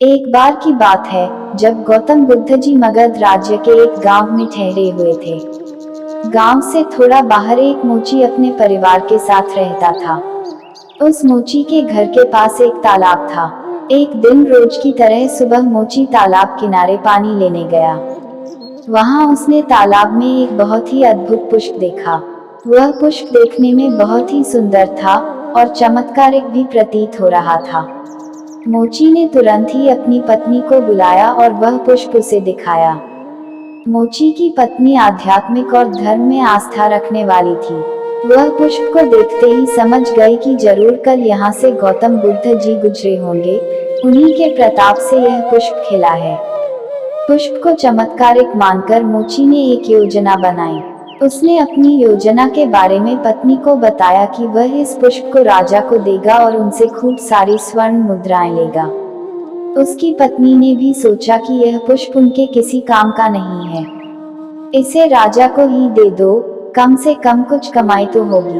एक बार की बात है जब गौतम बुद्ध जी मगध राज्य के एक गांव में ठहरे हुए थे। गांव से थोड़ा बाहर एक मोची अपने परिवार के साथ रहता था। उस मोची के घर के पास एक तालाब था। एक दिन रोज की तरह सुबह मोची तालाब किनारे पानी लेने गया। वहां उसने तालाब में एक बहुत ही अद्भुत पुष्प देखा। वह पुष्प देखने में बहुत ही सुंदर था और चमत्कारिक भी प्रतीत हो रहा था। मोची ने तुरंत ही अपनी पत्नी को बुलाया और वह पुष्प उसे दिखाया। मोची की पत्नी आध्यात्मिक और धर्म में आस्था रखने वाली थी। वह पुष्प को देखते ही समझ गई कि जरूर कल यहाँ से गौतम बुद्ध जी गुजरे होंगे। उन्हीं के प्रताप से यह पुष्प खिला है। पुष्प को चमत्कारिक मानकर मोची ने एक योजना बनाई। उसने अपनी योजना के बारे में पत्नी को बताया कि वह इस पुष्प को राजा को देगा और उनसे खूब सारी स्वर्ण मुद्राएं लेगा। उसकी पत्नी ने भी सोचा कि यह पुष्प उनके किसी काम का नहीं है, इसे राजा को ही दे दो, कम से कम कुछ कमाई तो होगी।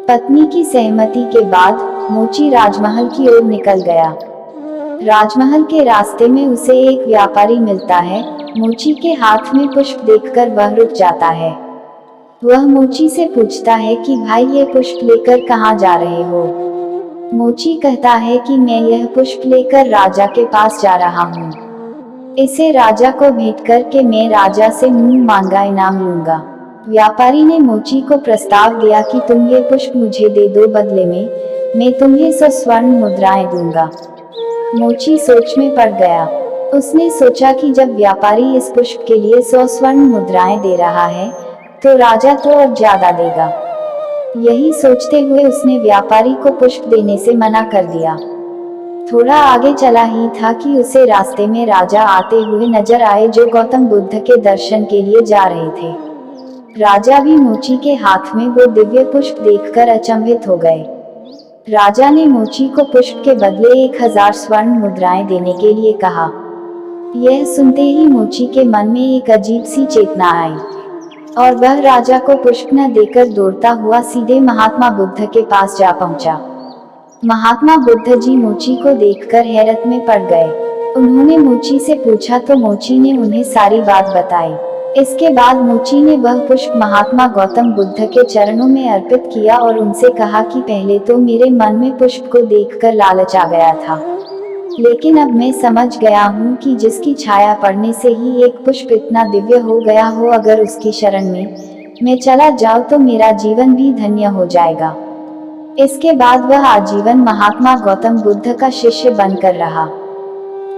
पत्नी की सहमति के बाद मोची राजमहल की ओर निकल गया। राजमहल के रास्ते में उसे एक व्यापारी मिलता है। मोची के हाथ में पुष्प देखकर वह रुक जाता है। वह मोची से पूछता है कि भाई ये पुष्प लेकर कहाँ जा रहे हो। मोची कहता है कि मैं यह पुष्प लेकर राजा के पास जा रहा हूँ। इसे राजा को भेंट करके मैं राजा से मुंह मांगा इनाम लूंगा। व्यापारी ने मोची को प्रस्ताव दिया कि तुम ये पुष्प मुझे दे दो, बदले में मैं तुम्हें 100 स्वर्ण मुद्राएं दूंगा। मोची सोच में पड़ गया। उसने सोचा कि जब व्यापारी इस पुष्प के लिए 100 स्वर्ण मुद्राएं दे रहा है तो राजा तो और ज्यादा देगा। यही सोचते हुए उसने व्यापारी को पुष्प देने से मना कर दिया। थोड़ा आगे चला ही था कि उसे रास्ते में राजा आते हुए नजर आए, जो गौतम बुद्ध के दर्शन के लिए जा रहे थे। राजा भी मोची के हाथ में वो दिव्य पुष्प देखकर अचंभित हो गए। राजा ने मोची को पुष्प के बदले 1000 स्वर्ण मुद्राएं देने के लिए कहा। यह सुनते ही मोची के मन में एक अजीब सी चेतना आई और वह राजा को पुष्प न देकर दौड़ता हुआ सीधे महात्मा बुद्ध के पास जा पहुंचा। महात्मा बुद्ध जी मोची को देखकर हैरत में पड़ गए। उन्होंने मोची से पूछा तो मोची ने उन्हें सारी बात बताई। इसके बाद मोची ने वह पुष्प महात्मा गौतम बुद्ध के चरणों में अर्पित किया और उनसे कहा कि पहले तो मेरे मन में पुष्प को देखकर लालच आ गया था, लेकिन अब मैं समझ गया हूँ कि जिसकी छाया पड़ने से ही एक पुष्प इतना दिव्य हो गया हो, अगर उसकी शरण में मैं चला जाऊँ तो मेरा जीवन भी धन्य हो जाएगा। इसके बाद वह आजीवन महात्मा गौतम बुद्ध का शिष्य बनकर रहा।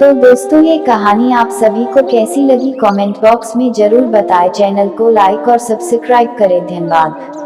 तो दोस्तों, ये कहानी आप सभी को कैसी लगी कमेंट बॉक्स में जरूर बताएं। चैनल को लाइक और सब्सक्राइब करें। धन्यवाद।